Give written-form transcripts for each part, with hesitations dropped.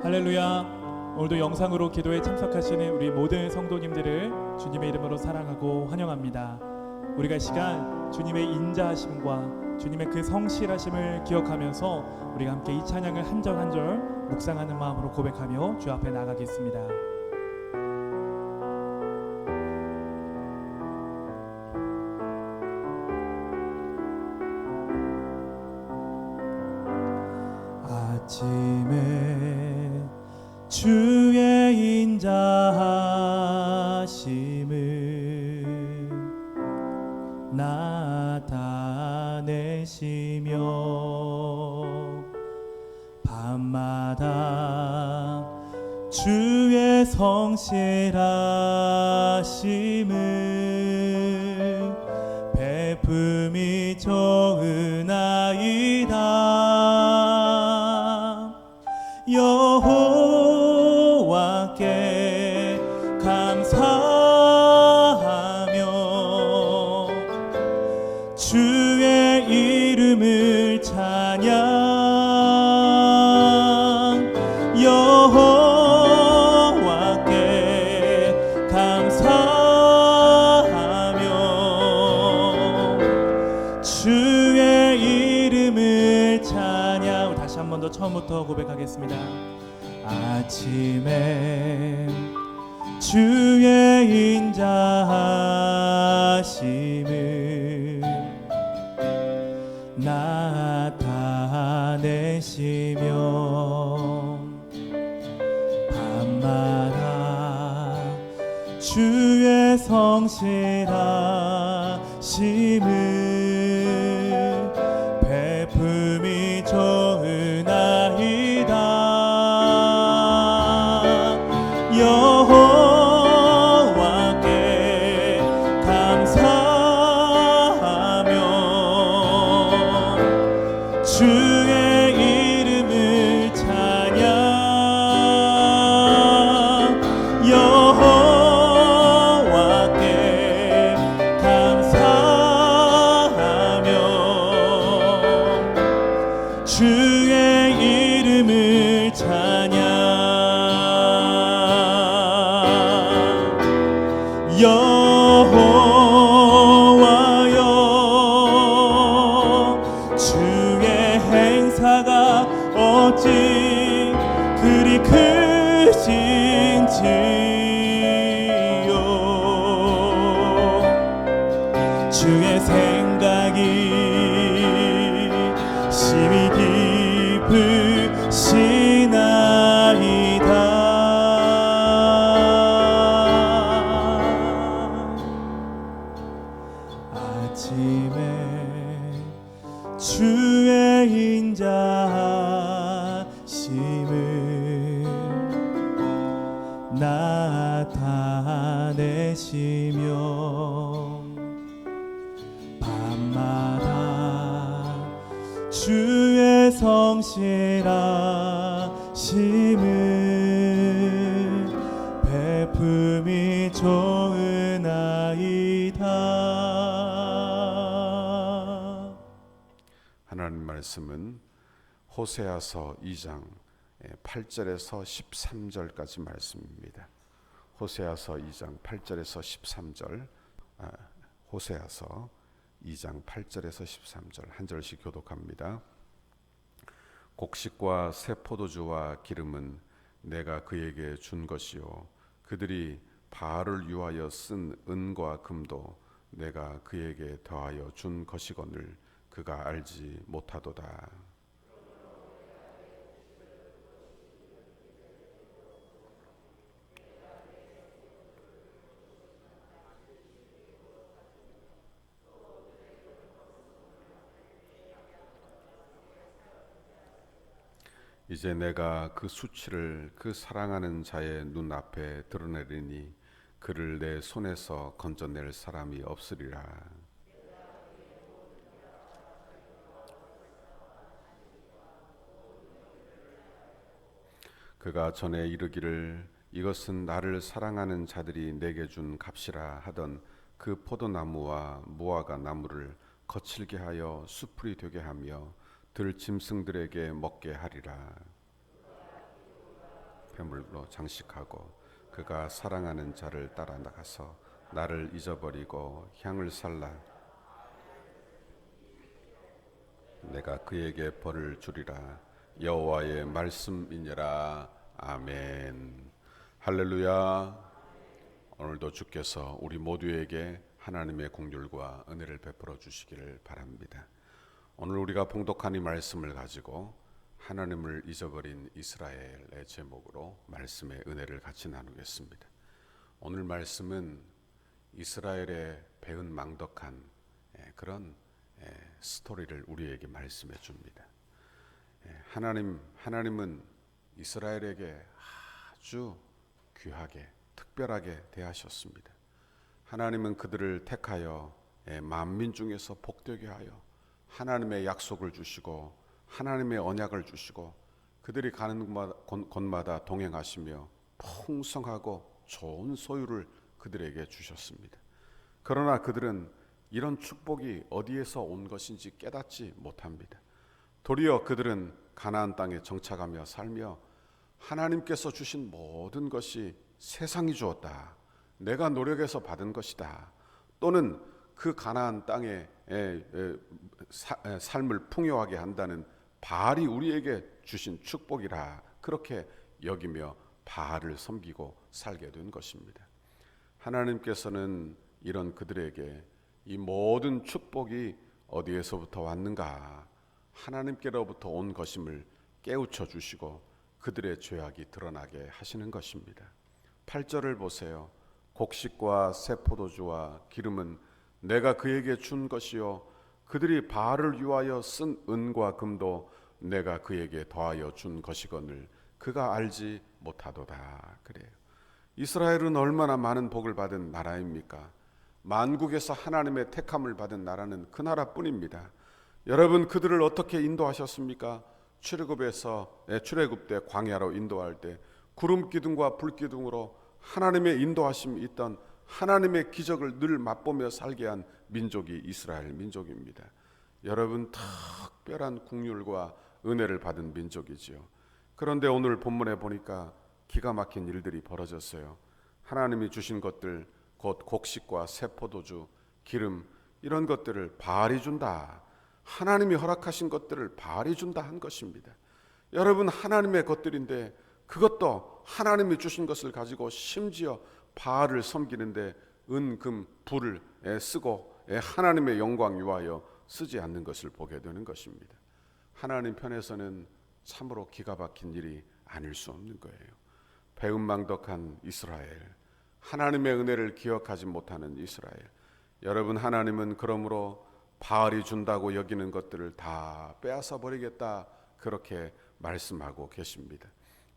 할렐루야. 오늘도 영상으로 기도에 참석하시는 우리 모든 성도님들을 주님의 이름으로 사랑하고 환영합니다. 우리가 이 시간 주님의 인자하심과 주님의 그 성실하심을 기억하면서 우리가 함께 이 찬양을 한 절 한 절 묵상하는 마음으로 고백하며 주 앞에 나가겠습니다. 아침에 주의 인자하심을 나타내시며 밤마다 주의 성실하심을 베품이 좋으나이다. 여호와께 감사하며 주의 이름을 찬양. 여호와께 감사하며 주의 이름을 찬양. 다시 한 번 더 처음부터 고백하겠습니다. 아침에 주의 인자하심을 나타내시며 밤마다 주의 성실하심을 베품이 좋으나이다. 여호와께 감사하며 주의 이름을 찬양. 여호와께 감사하며 주의 이름을 찬양. 여호와여, 주의 행사가 어찌 그리 크신지요. 주의 생각이 심히 깊으시나이다. 아침에 주의 인자하심을 나타내시며 밤마다 주의 성실하심을 베품이 좋으나이다. 하나님 말씀은 호세아서 2장 8절에서 13절까지 말씀입니다. 호세아서 2장 8절에서 13절, 호세아서 2장 8절에서 13절 한 절씩 교독합니다. 곡식과 새 포도주와 기름은 내가 그에게 준 것이요, 그들이 바알을 위하여 쓴 은과 금도 내가 그에게 더하여 준 것이거늘 그가 알지 못하도다. 이제 내가 그 수치를 그 사랑하는 자의 눈앞에 드러내리니 그를 내 손에서 건져낼 사람이 없으리라. 그가 전에 이르기를 이것은 나를 사랑하는 자들이 내게 준 값이라 하던 그 포도나무와 무화과 나무를 거칠게 하여 수풀이 되게 하며 들 짐승들에게 먹게 하리라. 배물로 장식하고 그가 사랑하는 자를 따라 나가서 나를 잊어버리고 향을 살라 내가 그에게 벌을 주리라. 여호와의 말씀이니라. 아멘. 할렐루야. 오늘도 주께서 우리 모두에게 하나님의 긍휼과 은혜를 베풀어 주시기를 바랍니다. 오늘 우리가 봉독한 이 말씀을 가지고 하나님을 잊어버린 이스라엘의 제목으로 말씀의 은혜를 같이 나누겠습니다. 오늘 말씀은 이스라엘의 배은망덕한 그런 스토리를 우리에게 말씀해 줍니다. 하나님은 이스라엘에게 아주 귀하게 특별하게 대하셨습니다. 하나님은 그들을 택하여 만민 중에서 복되게 하여 하나님의 약속을 주시고 하나님의 언약을 주시고 그들이 가는 곳마다 동행하시며 풍성하고 좋은 소유를 그들에게 주셨습니다. 그러나 그들은 이런 축복이 어디에서 온 것인지 깨닫지 못합니다. 도리어 그들은 가나안 땅에 정착하며 살며 하나님께서 주신 모든 것이 세상이 주었다, 내가 노력해서 받은 것이다, 또는 그 가나안 땅의 삶을 풍요하게 한다는 바알이 우리에게 주신 축복이라 그렇게 여기며 바알을 섬기고 살게 된 것입니다. 하나님께서는 이런 그들에게 이 모든 축복이 어디에서부터 왔는가, 하나님께로부터 온 것임을 깨우쳐 주시고 그들의 죄악이 드러나게 하시는 것입니다. 8절을 보세요. 곡식과 새 포도주와 기름은 내가 그에게 준 것이요 그들이 바알을 위하여 쓴 은과 금도 내가 그에게 더하여 준 것이거늘 그가 알지 못하도다. 그래요. 이스라엘은 얼마나 많은 복을 받은 나라입니까? 만국에서 하나님의 택함을 받은 나라는 그 나라뿐입니다. 여러분, 그들을 어떻게 인도하셨습니까? 출애굽 때 광야로 인도할 때 구름 기둥과 불 기둥으로 하나님의 인도하심이 있던 하나님의 기적을 늘 맛보며 살게 한 민족이 이스라엘 민족입니다. 여러분, 특별한 긍휼과 은혜를 받은 민족이지요. 그런데 오늘 본문에 보니까 기가 막힌 일들이 벌어졌어요. 하나님이 주신 것들, 곧 곡식과 새 포도주, 기름, 이런 것들을 바알이 준다, 하나님이 허락하신 것들을 바알이 준다 한 것입니다. 여러분, 하나님의 것들인데 그것도 하나님이 주신 것을 가지고 심지어 바알을 섬기는데 은, 금, 불을 쓰고 하나님의 영광 위하여 쓰지 않는 것을 보게 되는 것입니다. 하나님 편에서는 참으로 기가 막힌 일이 아닐 수 없는 거예요. 배은망덕한 이스라엘, 하나님의 은혜를 기억하지 못하는 이스라엘. 여러분, 하나님은 그러므로 바알이 준다고 여기는 것들을 다 빼앗아 버리겠다 그렇게 말씀하고 계십니다.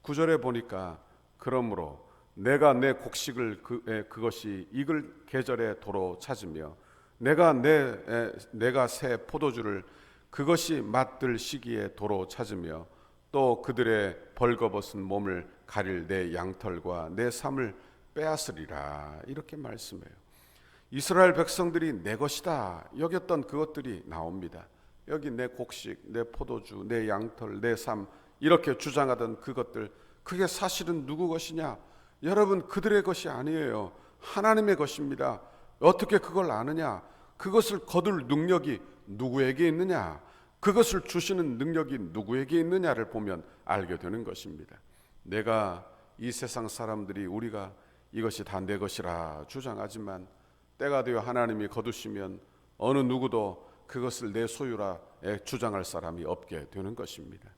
9절에 보니까 그러므로 내가 내 곡식을 그것이 익을 계절에 도로 찾으며 내가 새 포도주를 그것이 맛들 시기에 도로 찾으며 또 그들의 벌거벗은 몸을 가릴 내 양털과 내 삶을 빼앗으리라 이렇게 말씀해요. 이스라엘 백성들이 내 것이다 여겼던 그것들이 나옵니다. 여기 내 곡식, 내 포도주, 내 양털, 내 삶 이렇게 주장하던 그것들, 그게 사실은 누구 것이냐? 여러분, 그들의 것이 아니에요. 하나님의 것입니다. 어떻게 그걸 아느냐? 그것을 거둘 능력이 누구에게 있느냐? 그것을 주시는 능력이 누구에게 있느냐를 보면 알게 되는 것입니다. 내가 이 세상 사람들이 우리가 이것이 다 내 것이라 주장하지만 때가 되어 하나님이 거두시면 어느 누구도 그것을 내 소유라 주장할 사람이 없게 되는 것입니다.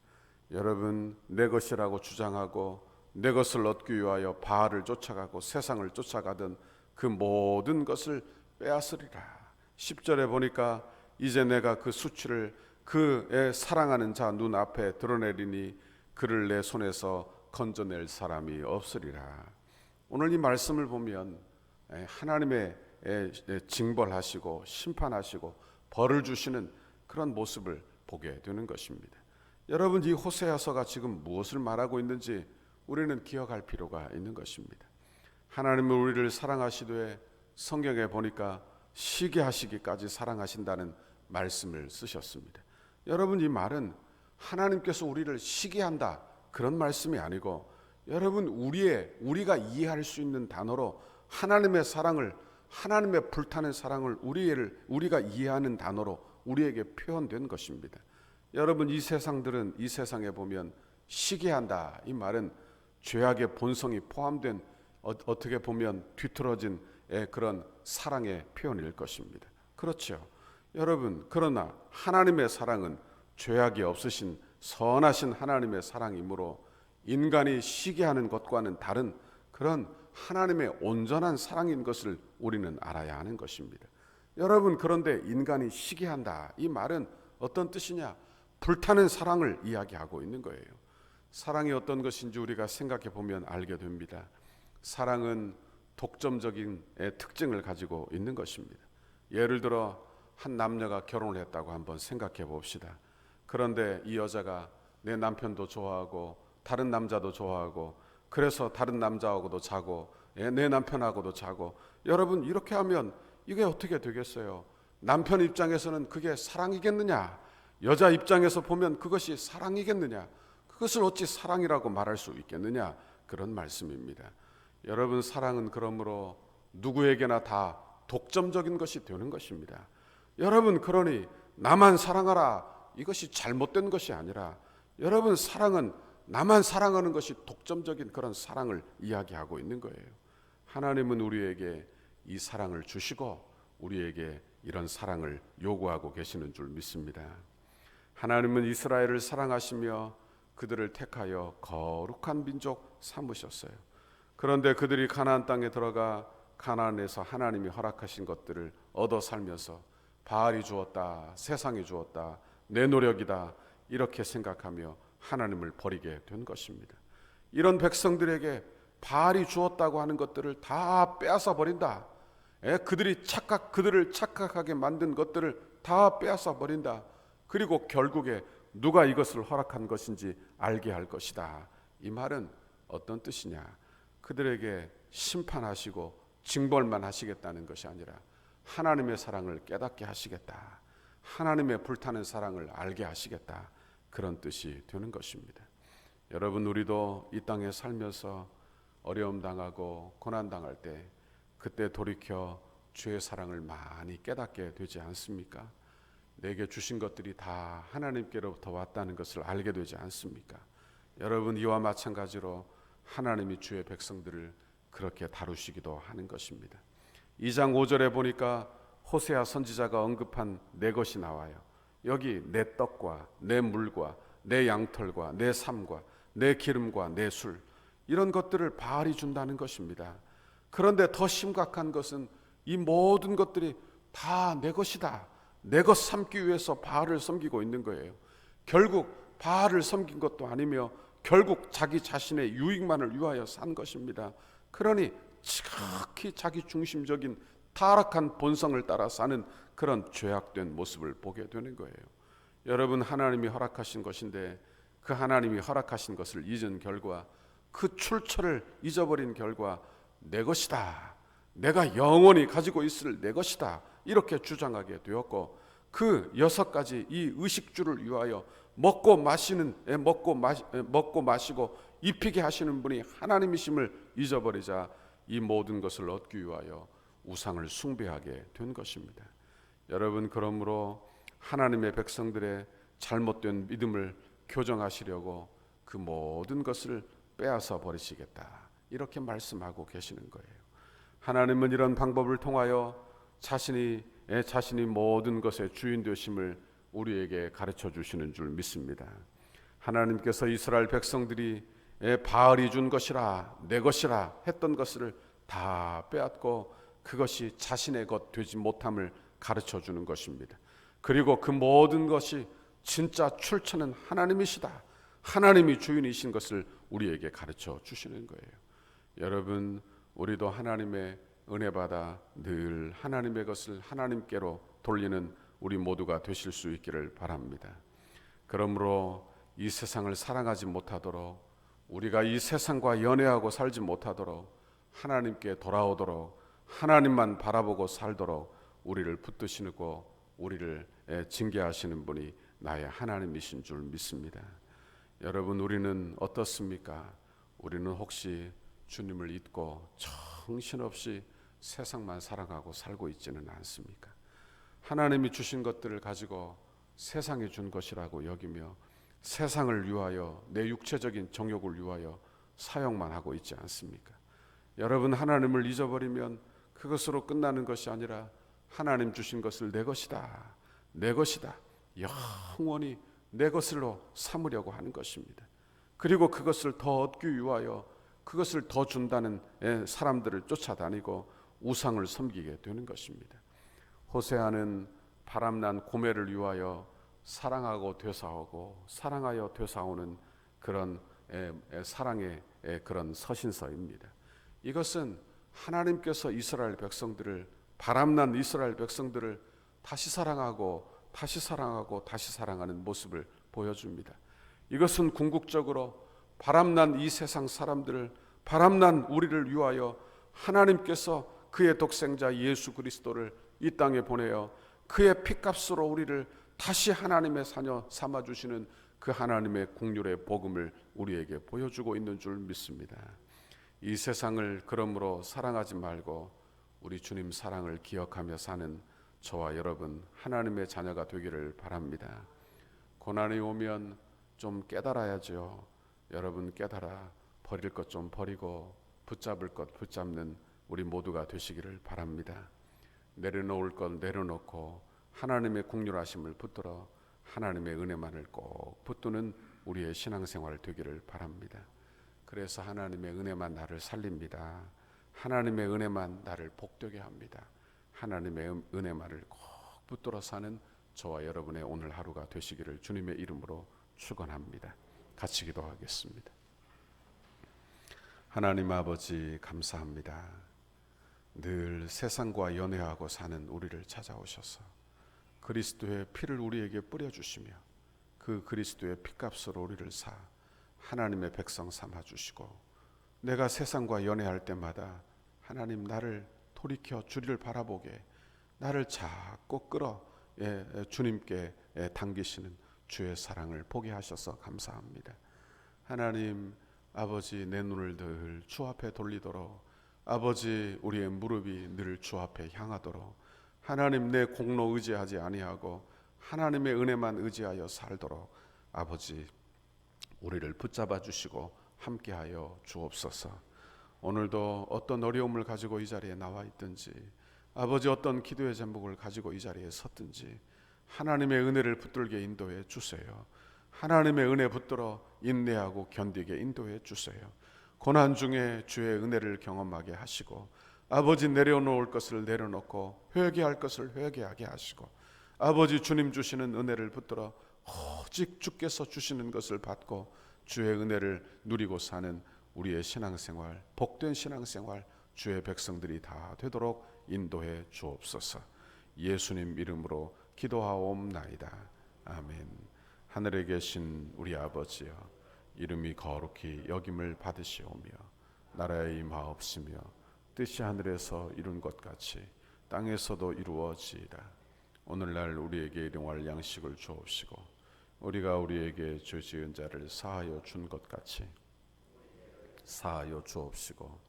여러분, 내 것이라고 주장하고 내 것을 얻기 위하여 바알을 쫓아가고 세상을 쫓아가던 그 모든 것을 빼앗으리라. 10절에 보니까 이제 내가 그 수치를 그의 사랑하는 자 눈앞에 드러내리니 그를 내 손에서 건져낼 사람이 없으리라. 오늘 이 말씀을 보면 하나님의 징벌하시고 심판하시고 벌을 주시는 그런 모습을 보게 되는 것입니다. 여러분, 이 호세아서가 지금 무엇을 말하고 있는지 우리는 기억할 필요가 있는 것입니다. 하나님은 우리를 사랑하시되 성경에 보니까 시게 하시기까지 사랑하신다는 말씀을 쓰셨습니다. 여러분, 이 말은 하나님께서 우리를 시기한다 그런 말씀이 아니고 여러분, 우리가 이해할 수 있는 단어로 하나님의 사랑을, 하나님의 불타는 사랑을 우리가 이해하는 단어로 우리에게 표현된 것입니다. 여러분, 이 세상에 보면 시기한다, 이 말은 죄악의 본성이 포함된 어떻게 보면 뒤틀어진 그런 사랑의 표현일 것입니다. 그렇죠. 여러분, 그러나 하나님의 사랑은 죄악이 없으신 선하신 하나님의 사랑이므로 인간이 시기하는 것과는 다른 그런 하나님의 온전한 사랑인 것을 우리는 알아야 하는 것입니다. 여러분, 그런데 인간이 시기한다, 이 말은 어떤 뜻이냐? 불타는 사랑을 이야기하고 있는 거예요. 사랑이 어떤 것인지 우리가 생각해 보면 알게 됩니다. 사랑은 독점적인 특징을 가지고 있는 것입니다. 예를 들어 한 남녀가 결혼을 했다고 한번 생각해 봅시다. 그런데 이 여자가 내 남편도 좋아하고 다른 남자도 좋아하고 그래서 다른 남자하고도 자고 내 남편하고도 자고, 여러분, 이렇게 하면 이게 어떻게 되겠어요? 남편 입장에서는 그게 사랑이겠느냐? 여자 입장에서 보면 그것이 사랑이겠느냐? 그것을 어찌 사랑이라고 말할 수 있겠느냐? 그런 말씀입니다. 여러분, 사랑은 그러므로 누구에게나 다 독점적인 것이 되는 것입니다. 여러분, 그러니 나만 사랑하라, 이것이 잘못된 것이 아니라, 여러분, 사랑은 나만 사랑하는 것이 독점적인 그런 사랑을 이야기하고 있는 거예요. 하나님은 우리에게 이 사랑을 주시고 우리에게 이런 사랑을 요구하고 계시는 줄 믿습니다. 하나님은 이스라엘을 사랑하시며 그들을 택하여 거룩한 민족 삼으셨어요. 그런데 그들이 가나안 땅에 들어가 가나안에서 하나님이 허락하신 것들을 얻어 살면서 바알이 주었다, 세상이 주었다, 내 노력이다, 이렇게 생각하며 하나님을 버리게 된 것입니다. 이런 백성들에게 바알이 주었다고 하는 것들을 다 빼앗아 버린다. 그들을 착각하게 만든 것들을 다 빼앗아 버린다. 그리고 결국에 누가 이것을 허락한 것인지 알게 할 것이다. 이 말은 어떤 뜻이냐? 그들에게 심판하시고 징벌만 하시겠다는 것이 아니라 하나님의 사랑을 깨닫게 하시겠다, 하나님의 불타는 사랑을 알게 하시겠다, 그런 뜻이 되는 것입니다. 여러분, 우리도 이 땅에 살면서 어려움 당하고 고난 당할 때 그때 돌이켜 주의 사랑을 많이 깨닫게 되지 않습니까? 내게 주신 것들이 다 하나님께로부터 왔다는 것을 알게 되지 않습니까? 여러분, 이와 마찬가지로 하나님이 주의 백성들을 그렇게 다루시기도 하는 것입니다. 2장 5절에 보니까 호세아 선지자가 언급한 네 것이 나와요. 여기 내 떡과 내 물과 내 양털과 내 삶과 내 기름과 내 술, 이런 것들을 바알이 준다는 것입니다. 그런데 더 심각한 것은 이 모든 것들이 다 내 것이다, 내 것 삼기 위해서 바알을 섬기고 있는 거예요. 결국 바알을 섬긴 것도 아니며 결국 자기 자신의 유익만을 위하여 산 것입니다. 그러니 지극히 자기 중심적인 타락한 본성을 따라 사는 그런 죄악된 모습을 보게 되는 거예요. 여러분, 하나님이 허락하신 것인데 그 하나님이 허락하신 것을 잊은 결과, 그 출처를 잊어버린 결과 내 것이다, 내가 영원히 가지고 있을 내 것이다, 이렇게 주장하게 되었고, 그 6가지 이 의식주를 위하여 먹고 마시고 입히게 하시는 분이 하나님이심을 잊어버리자 이 모든 것을 얻기 위하여 우상을 숭배하게 된 것입니다. 여러분, 그러므로 하나님의 백성들의 잘못된 믿음을 교정하시려고 그 모든 것을 빼앗아 버리시겠다, 이렇게 말씀하고 계시는 거예요. 하나님은 이런 방법을 통하여 자신이 모든 것의 주인 되심을 우리에게 가르쳐 주시는 줄 믿습니다. 하나님께서 이스라엘 백성들이 바알이 준 것이라 내 것이라 했던 것을 다 빼앗고 그것이 자신의 것 되지 못함을 가르쳐 주는 것입니다. 그리고 그 모든 것이 진짜 출처는 하나님이시다, 하나님이 주인이신 것을 우리에게 가르쳐 주시는 거예요. 여러분, 우리도 하나님의 은혜 받아 늘 하나님의 것을 하나님께로 돌리는 우리 모두가 되실 수 있기를 바랍니다. 그러므로 이 세상을 사랑하지 못하도록, 우리가 이 세상과 연애하고 살지 못하도록, 하나님께 돌아오도록, 하나님만 바라보고 살도록 우리를 붙드시고 우리를 징계하시는 분이 나의 하나님이신 줄 믿습니다. 여러분, 우리는 어떻습니까? 우리는 혹시 주님을 잊고 정신없이 세상만 사랑하고 살고 있지는 않습니까? 하나님이 주신 것들을 가지고 세상이 준 것이라고 여기며 세상을 위하여 내 육체적인 정욕을 위하여 사용만 하고 있지 않습니까? 여러분, 하나님을 잊어버리면 그것으로 끝나는 것이 아니라 하나님 주신 것을 내 것이다, 내 것이다, 영원히 내 것으로 삼으려고 하는 것입니다. 그리고 그것을 더 얻기 위하여 그것을 더 준다는 사람들을 쫓아다니고 우상을 섬기게 되는 것입니다. 호세아는 바람난 고멜을 위하여 사랑하고 되사오고 사랑하여 되사오는 그런 사랑의 그런 서신서입니다. 이것은 하나님께서 이스라엘 백성들을, 바람난 이스라엘 백성들을 다시 사랑하고 다시 사랑하고 다시 사랑하는 모습을 보여줍니다. 이것은 궁극적으로 바람난 이 세상 사람들을, 바람난 우리를 위하여 하나님께서 그의 독생자 예수 그리스도를 이 땅에 보내어 그의 피값으로 우리를 다시 하나님의 자녀 삼아주시는 그 하나님의 긍휼의 복음을 우리에게 보여주고 있는 줄 믿습니다. 이 세상을 그러므로 사랑하지 말고 우리 주님 사랑을 기억하며 사는 저와 여러분 하나님의 자녀가 되기를 바랍니다. 고난이 오면 좀 깨달아야죠. 여러분 깨달아 버릴 것 좀 버리고 붙잡을 것 붙잡는 우리 모두가 되시기를 바랍니다. 내려놓을 것 내려놓고 하나님의 긍휼하심을 붙들어 하나님의 은혜만을 꼭 붙드는 우리의 신앙생활 되기를 바랍니다. 그래서 하나님의 은혜만 나를 살립니다. 하나님의 은혜만 나를 복되게 합니다. 하나님의 은혜만을 꼭 붙들어 사는 저와 여러분의 오늘 하루가 되시기를 주님의 이름으로 축원합니다. 같이 기도하겠습니다. 하나님 아버지 감사합니다. 늘 세상과 연애하고 사는 우리를 찾아오셔서 그리스도의 피를 우리에게 뿌려주시며 그 그리스도의 피값으로 우리를 사 하나님의 백성 삼아주시고 내가 세상과 연애할 때마다 하나님 나를 돌이켜 주를 바라보게 나를 자꾸 끌어 주님께 당기시는 주의 사랑을 보게 하셔서 감사합니다. 하나님 아버지 내 눈을 늘 주 앞에 돌리도록 아버지 우리의 무릎이 늘 주 앞에 향하도록 하나님 내 공로 의지하지 아니하고 하나님의 은혜만 의지하여 살도록 아버지 우리를 붙잡아 주시고 함께하여 주옵소서. 오늘도 어떤 어려움을 가지고 이 자리에 나와 있든지 아버지 어떤 기도의 제목을 가지고 이 자리에 섰든지 하나님의 은혜를 붙들게 인도해 주세요. 하나님의 은혜 붙들어 인내하고 견디게 인도해 주세요. 고난 중에 주의 은혜를 경험하게 하시고 아버지 내려놓을 것을 내려놓고 회개할 것을 회개하게 하시고 아버지 주님 주시는 은혜를 붙들어 오직 주께서 주시는 것을 받고 주의 은혜를 누리고 사는 우리의 신앙생활, 복된 신앙생활 주의 백성들이 다 되도록 인도해 주옵소서. 예수님 이름으로 기도하옵나이다. 아멘. 하늘에 계신 우리 아버지여, 이름이 거룩히 여김을 받으시오며 나라의 임하옵시며 뜻이 하늘에서 이룬 것 같이 땅에서도 이루어지이다. 오늘날 우리에게 일용할 양식을 주옵시고 우리가 우리에게 죄 지은 자를 사하여 준 것 같이 사하여 주옵시고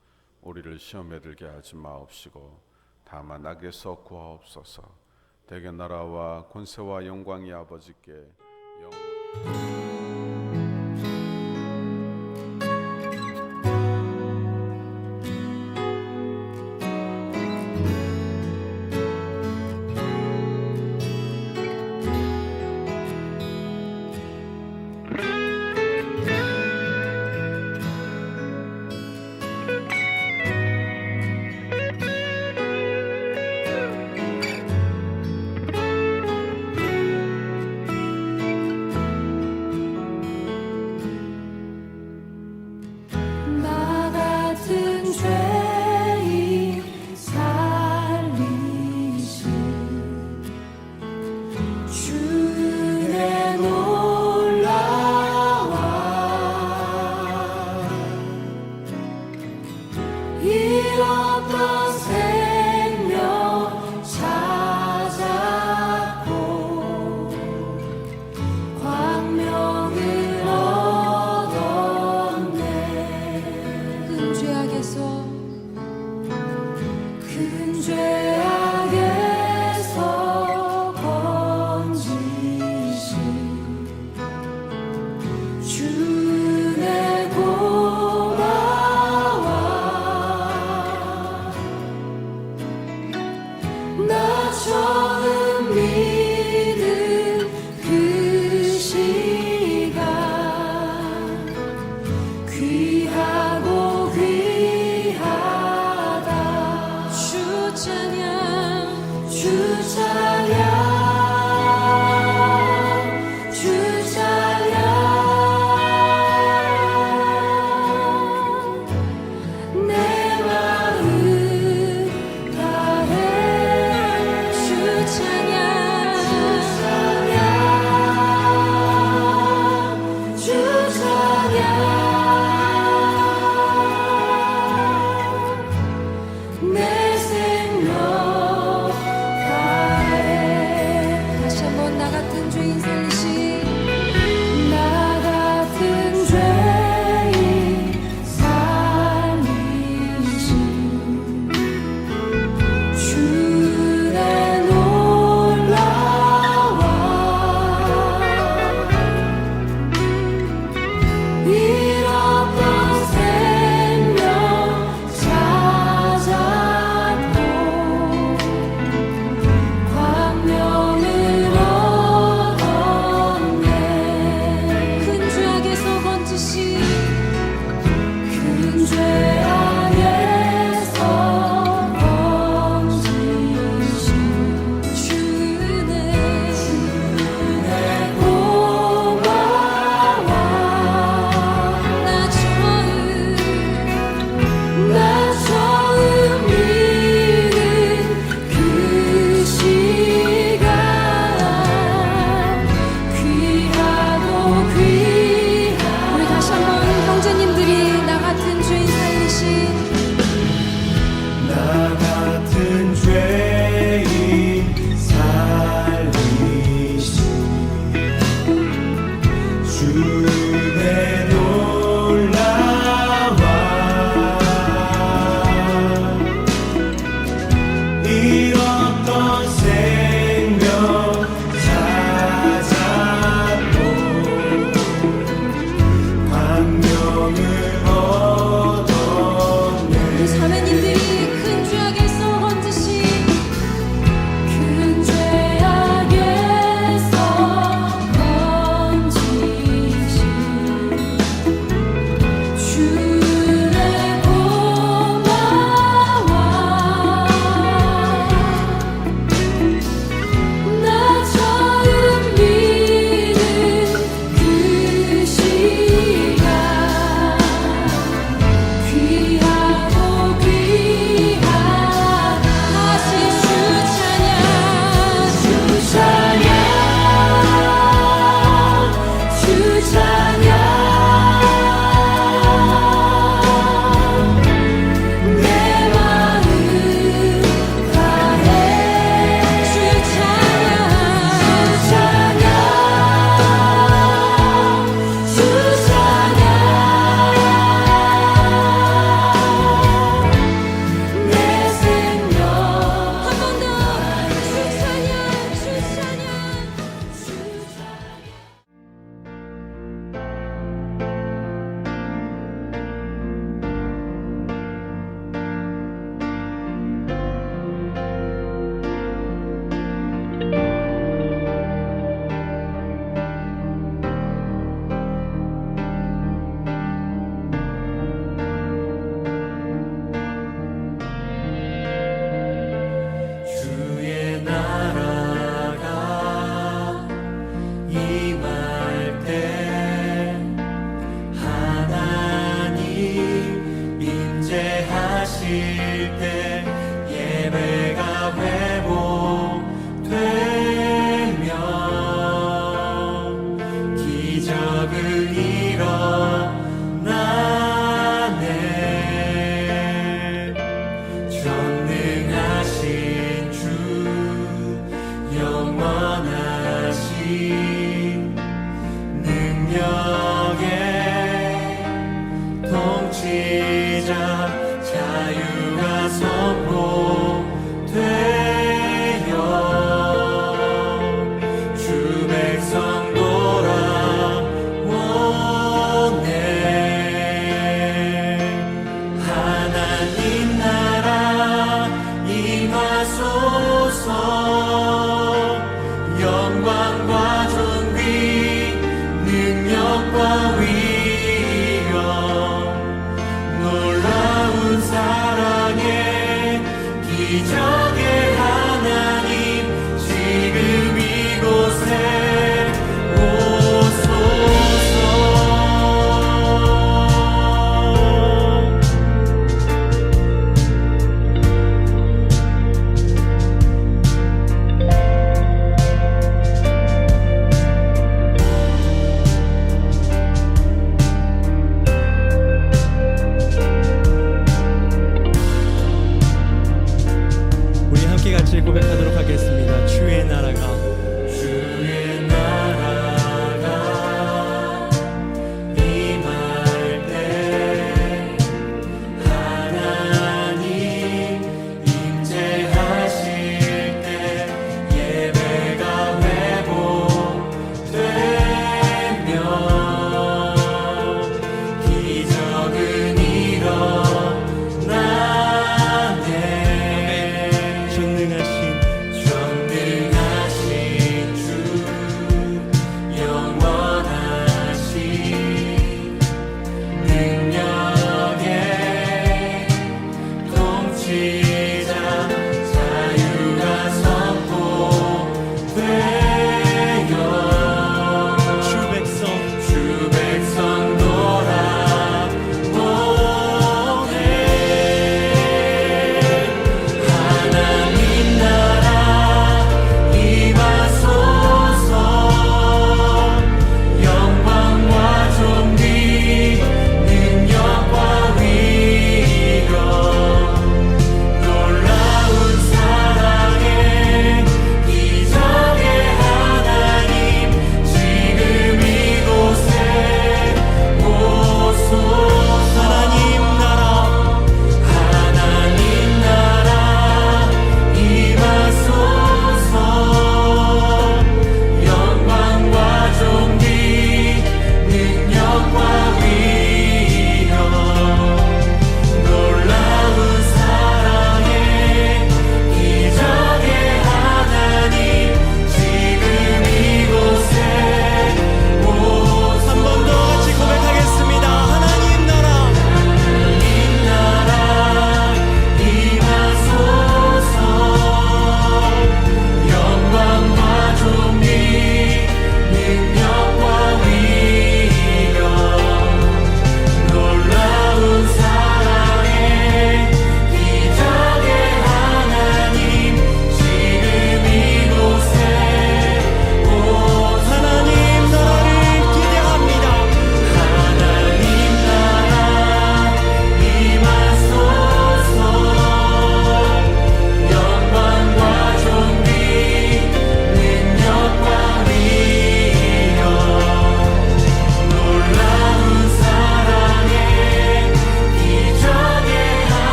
우리를 시험에 들게 하지 마옵시고 다만 악에서 구하옵소서. 대개 나라와 권세와 영광이 아버지께 영원히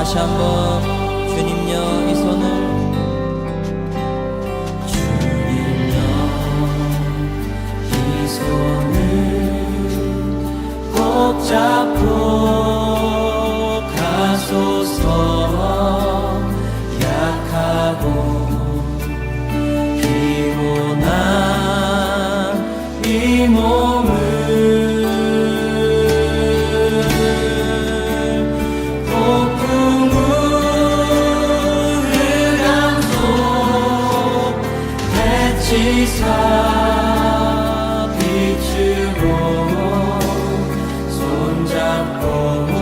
다시 한번 주님여 이 손을 꼭 잡고 가소서. 약하고 피곤한 이 몸을 지사 빛으로 손잡고